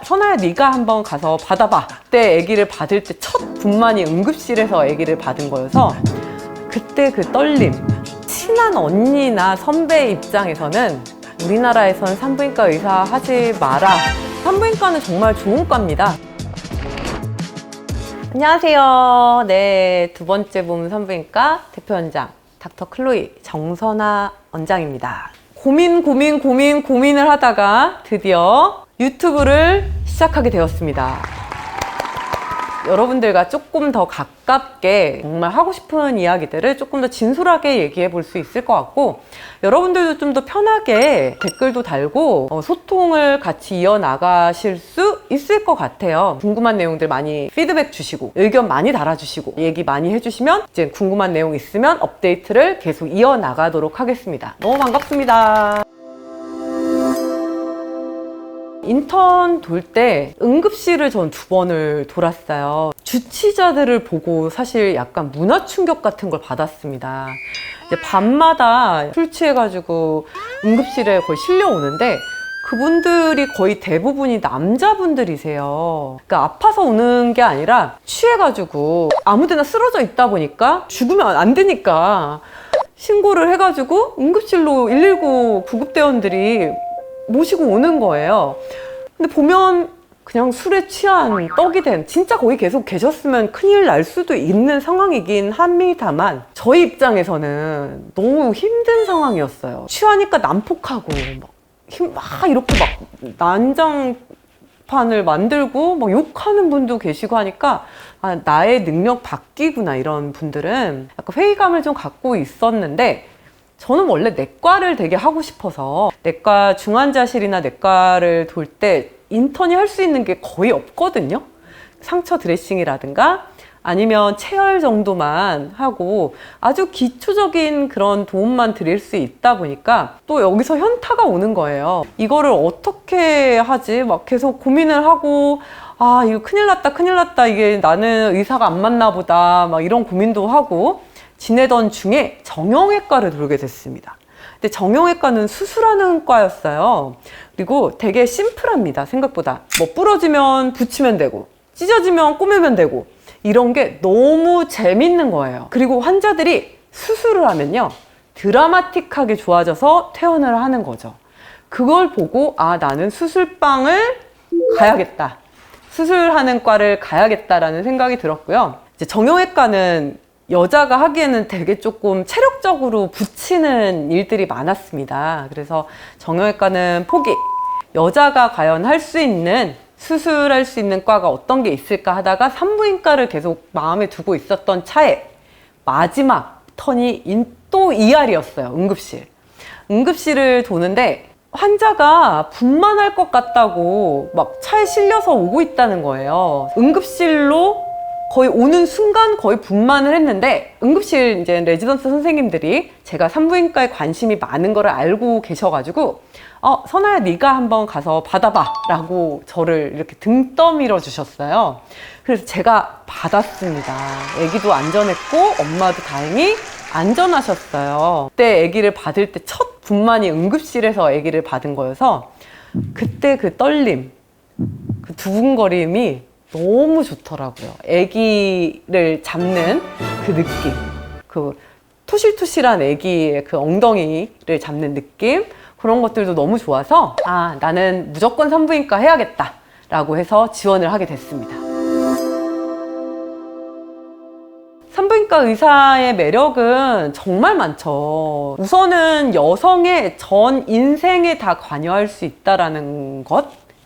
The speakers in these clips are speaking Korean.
선아야 네가 한번 가서 받아봐. 그때 아기를 받을 때 첫 분만이 응급실에서 아기를 받은 거여서 그때 그 떨림, 친한 언니나 선배 입장에서는 우리나라에선 산부인과 의사 하지 마라. 산부인과는 정말 좋은 과입니다. 안녕하세요. 네, 두 번째 봄 산부인과 대표원장 닥터 클로이 정선아 원장입니다. 고민을 하다가 드디어 유튜브를 시작하게 되었습니다. 여러분들과 조금 더 가깝게 정말 하고 싶은 이야기들을 조금 더 진솔하게 얘기해 볼 수 있을 것 같고, 여러분들도 좀 더 편하게 댓글도 달고 소통을 같이 이어나가실 수 있을 것 같아요. 궁금한 내용들 많이 피드백 주시고 의견 많이 달아주시고 얘기 많이 해주시면 이제 궁금한 내용 있으면 업데이트를 계속 이어나가도록 하겠습니다. 너무 반갑습니다. 인턴 돌 때 응급실을 전 2번을 돌았어요. 주치자들을 보고 사실 약간 문화 충격 같은 걸 받았습니다. 이제 밤마다 술 취해가지고 응급실에 거의 실려오는데 그분들이 거의 대부분이 남자분들이세요. 그러니까 아파서 오는 게 아니라 취해가지고 아무데나 쓰러져 있다 보니까 죽으면 안 되니까 신고를 해가지고 응급실로 119 구급대원들이 모시고 오는 거예요. 근데 보면 그냥 술에 취한 떡이 된, 진짜 거기 계속 계셨으면 큰일 날 수도 있는 상황이긴 합니다만 저희 입장에서는 너무 힘든 상황이었어요. 취하니까 난폭하고 막 이렇게 막 난장판을 만들고 막 욕하는 분도 계시고 하니까 아, 나의 능력 밖이구나. 이런 분들은 약간 회의감을 좀 갖고 있었는데, 저는 원래 내과를 되게 하고 싶어서 내과 중환자실이나 내과를 돌 때 인턴이 할 수 있는 게 거의 없거든요. 상처 드레싱이라든가 아니면 체열 정도만 하고 아주 기초적인 그런 도움만 드릴 수 있다 보니까 또 여기서 현타가 오는 거예요. 이거를 어떻게 하지? 막 계속 고민을 하고, 아, 이거 큰일 났다. 이게 나는 의사가 안 맞나 보다. 막 이런 고민도 하고 지내던 중에 정형외과를 돌게 됐습니다. 근데 정형외과는 수술하는 과였어요. 그리고 되게 심플합니다. 생각보다. 뭐 부러지면 붙이면 되고 찢어지면 꼬매면 되고 이런 게 너무 재밌는 거예요. 그리고 환자들이 수술을 하면요 드라마틱하게 좋아져서 퇴원을 하는 거죠. 그걸 보고 아, 나는 수술방을 가야겠다. 수술하는 과를 가야겠다라는 생각이 들었고요. 이제 정형외과는 여자가 하기에는 되게 조금 체력적으로 붙이는 일들이 많았습니다. 그래서 정형외과는 포기. 여자가 과연 할 수 있는, 수술할 수 있는 과가 어떤 게 있을까 하다가 산부인과를 계속 마음에 두고 있었던 차에 마지막 턴이 또 ER이었어요. 응급실을 도는데 환자가 분만할 것 같다고 막 차에 실려서 오고 있다는 거예요. 응급실로 거의 오는 순간 거의 분만을 했는데, 응급실 이제 레지던스 선생님들이 제가 산부인과에 관심이 많은 거를 알고 계셔가지고 선아야 네가 한번 가서 받아봐 라고 저를 이렇게 등 떠밀어 주셨어요. 그래서 제가 받았습니다. 아기도 안전했고 엄마도 다행히 안전하셨어요. 그때 아기를 받을 때 첫 분만이 응급실에서 아기를 받은 거여서 그때 그 떨림, 그 두근거림이 너무 좋더라고요. 아기를 잡는 그 느낌, 그 토실토실한 아기의 그 엉덩이를 잡는 느낌, 그런 것들도 너무 좋아서 아, 나는 무조건 산부인과 해야겠다 라고 해서 지원을 하게 됐습니다. 산부인과 의사의 매력은 정말 많죠. 우선은 여성의 전 인생에 다 관여할 수 있다는 것,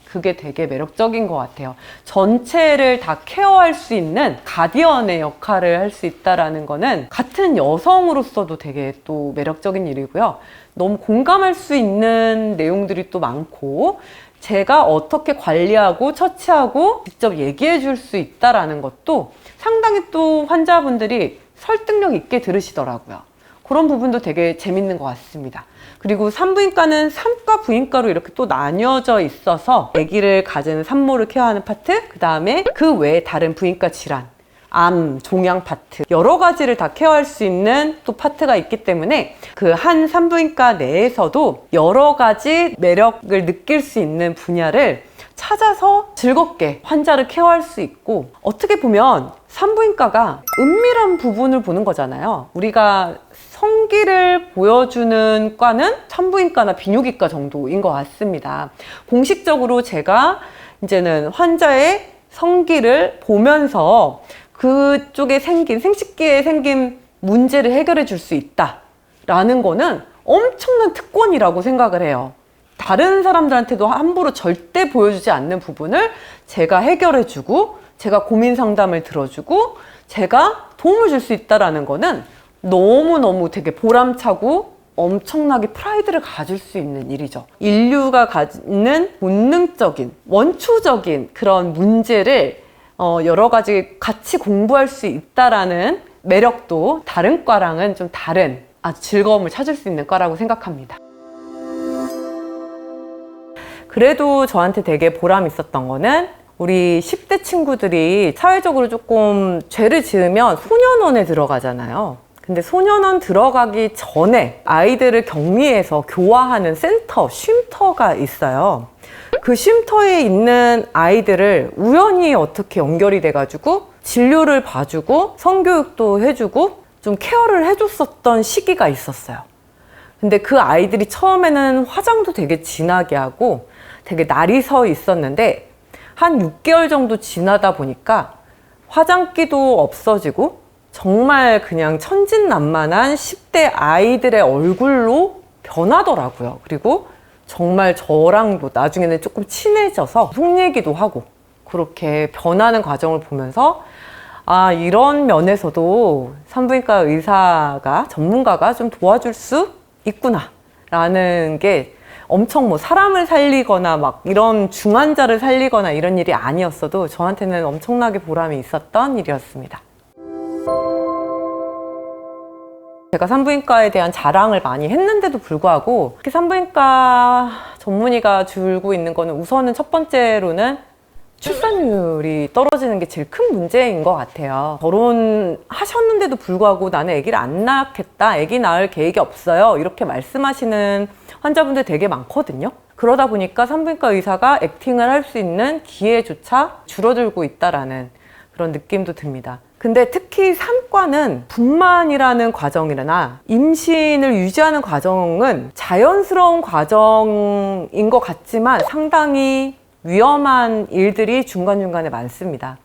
그게 되게 매력적인 것 같아요. 전체를 다 케어할 수 있는 가디언의 역할을 할 수 있다는 거는 같은 여성으로서도 되게 또 매력적인 일이고요. 너무 공감할 수 있는 내용들이 또 많고, 제가 어떻게 관리하고 처치하고 직접 얘기해 줄 수 있다는 것도 상당히 또 환자분들이 설득력 있게 들으시더라고요. 그런 부분도 되게 재밌는 것 같습니다. 그리고 산부인과는 산과 부인과로 이렇게 또 나뉘어져 있어서 아기를 가지는 산모를 케어하는 파트, 그 다음에 그 외에 다른 부인과 질환, 암, 종양 파트, 여러 가지를 다 케어할 수 있는 또 파트가 있기 때문에 그 한 산부인과 내에서도 여러 가지 매력을 느낄 수 있는 분야를 찾아서 즐겁게 환자를 케어할 수 있고, 어떻게 보면 산부인과가 은밀한 부분을 보는 거잖아요. 우리가 성기를 보여주는 과는 산부인과나 비뇨기과 정도인 것 같습니다. 공식적으로 제가 이제는 환자의 성기를 보면서 그쪽에 생긴, 생식기에 생긴 문제를 해결해 줄 수 있다라는 거는 엄청난 특권이라고 생각을 해요. 다른 사람들한테도 함부로 절대 보여주지 않는 부분을 제가 해결해 주고, 제가 고민 상담을 들어주고, 제가 도움을 줄 수 있다는 거는 너무너무 되게 보람차고 엄청나게 프라이드를 가질 수 있는 일이죠. 인류가 갖는 본능적인, 원초적인 그런 문제를 여러 가지 같이 공부할 수 있다라는 매력도 다른 과랑은 좀 다른 아주 즐거움을 찾을 수 있는 과라고 생각합니다. 그래도 저한테 되게 보람 있었던 거는, 우리 10대 친구들이 사회적으로 조금 죄를 지으면 소년원에 들어가잖아요. 근데 소년원 들어가기 전에 아이들을 격리해서 교화하는 센터, 쉼터가 있어요. 그 쉼터에 있는 아이들을 우연히 어떻게 연결이 돼가지고 진료를 봐주고 성교육도 해주고 좀 케어를 해줬었던 시기가 있었어요. 근데 그 아이들이 처음에는 화장도 되게 진하게 하고 되게 날이 서 있었는데, 한 6개월 정도 지나다 보니까 화장기도 없어지고 정말 그냥 천진난만한 10대 아이들의 얼굴로 변하더라고요. 그리고 정말 저랑도 나중에는 조금 친해져서 속 얘기도 하고 그렇게 변하는 과정을 보면서, 아, 이런 면에서도 산부인과 의사가, 전문가가 좀 도와줄 수 있구나 라는 게, 엄청 뭐 사람을 살리거나 막 이런 중환자를 살리거나 이런 일이 아니었어도 저한테는 엄청나게 보람이 있었던 일이었습니다. 제가 산부인과에 대한 자랑을 많이 했는데도 불구하고 특히 산부인과 전문의가 줄고 있는 거는, 우선은 첫 번째로는 출산율이 떨어지는 게 제일 큰 문제인 것 같아요. 결혼하셨는데도 불구하고 나는 아기를 안 낳겠다, 아기 낳을 계획이 없어요, 이렇게 말씀하시는 환자분들 되게 많거든요. 그러다 보니까 산부인과 의사가 액팅을 할 수 있는 기회조차 줄어들고 있다라는 그런 느낌도 듭니다. 근데 특히 산과는 분만이라는 과정이나 임신을 유지하는 과정은 자연스러운 과정인 것 같지만 상당히 위험한 일들이 중간중간에 많습니다.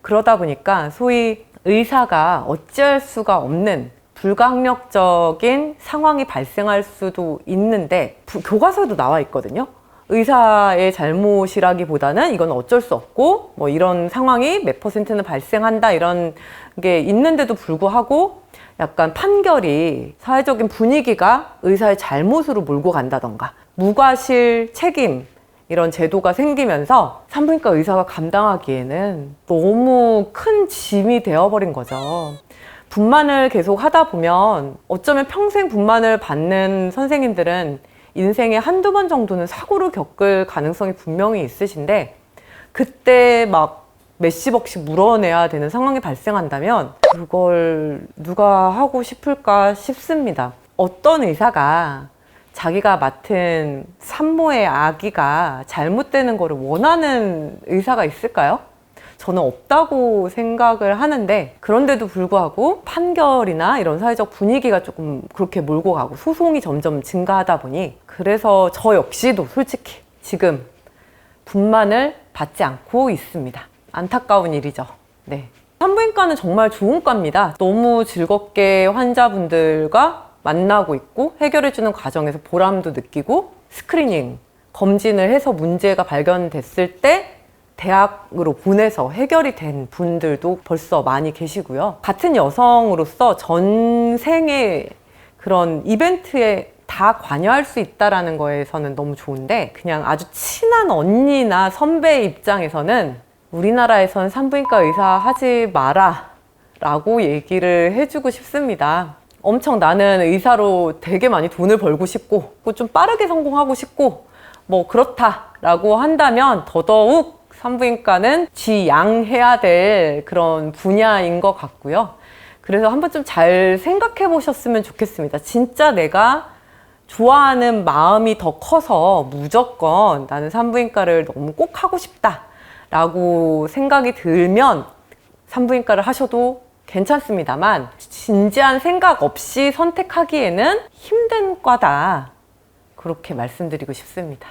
그러다 보니까 소위 의사가 어찌할 수가 없는 불가항력적인 상황이 발생할 수도 있는데, 교과서에도 나와 있거든요. 의사의 잘못이라기보다는 이건 어쩔 수 없고 뭐 이런 상황이 몇 %는 발생한다, 이런 게 있는데도 불구하고 약간 판결이, 사회적인 분위기가 의사의 잘못으로 몰고 간다던가 무과실 책임, 이런 제도가 생기면서 산부인과 의사가 감당하기에는 너무 큰 짐이 되어버린 거죠. 분만을 계속 하다 보면 어쩌면 평생 분만을 받는 선생님들은 인생에 한두 번 정도는 사고를 겪을 가능성이 분명히 있으신데, 그때 막 몇십억씩 물어내야 되는 상황이 발생한다면 그걸 누가 하고 싶을까 싶습니다. 어떤 의사가 자기가 맡은 산모의 아기가 잘못되는 거를 원하는 의사가 있을까요? 저는 없다고 생각을 하는데, 그런데도 불구하고 판결이나 이런 사회적 분위기가 조금 그렇게 몰고 가고 소송이 점점 증가하다 보니, 그래서 저 역시도 솔직히 지금 분만을 받지 않고 있습니다. 안타까운 일이죠. 네. 산부인과는 정말 좋은 과입니다. 너무 즐겁게 환자분들과 만나고 있고 해결해주는 과정에서 보람도 느끼고, 스크리닝, 검진을 해서 문제가 발견됐을 때 대학으로 보내서 해결이 된 분들도 벌써 많이 계시고요. 같은 여성으로서 전생의 그런 이벤트에 다 관여할 수 있다는 거에서는 너무 좋은데, 그냥 아주 친한 언니나 선배 입장에서는 우리나라에선 산부인과 의사 하지 마라 라고 얘기를 해주고 싶습니다. 엄청 나는 의사로 되게 많이 돈을 벌고 싶고 좀 빠르게 성공하고 싶고 뭐 그렇다라고 한다면 더더욱 산부인과는 지양해야 될 그런 분야인 것 같고요. 그래서 한번 좀 잘 생각해 보셨으면 좋겠습니다. 진짜 내가 좋아하는 마음이 더 커서 무조건 나는 산부인과를 너무 꼭 하고 싶다라고 생각이 들면 산부인과를 하셔도 괜찮습니다만, 진지한 생각 없이 선택하기에는 힘든 과다, 그렇게 말씀드리고 싶습니다.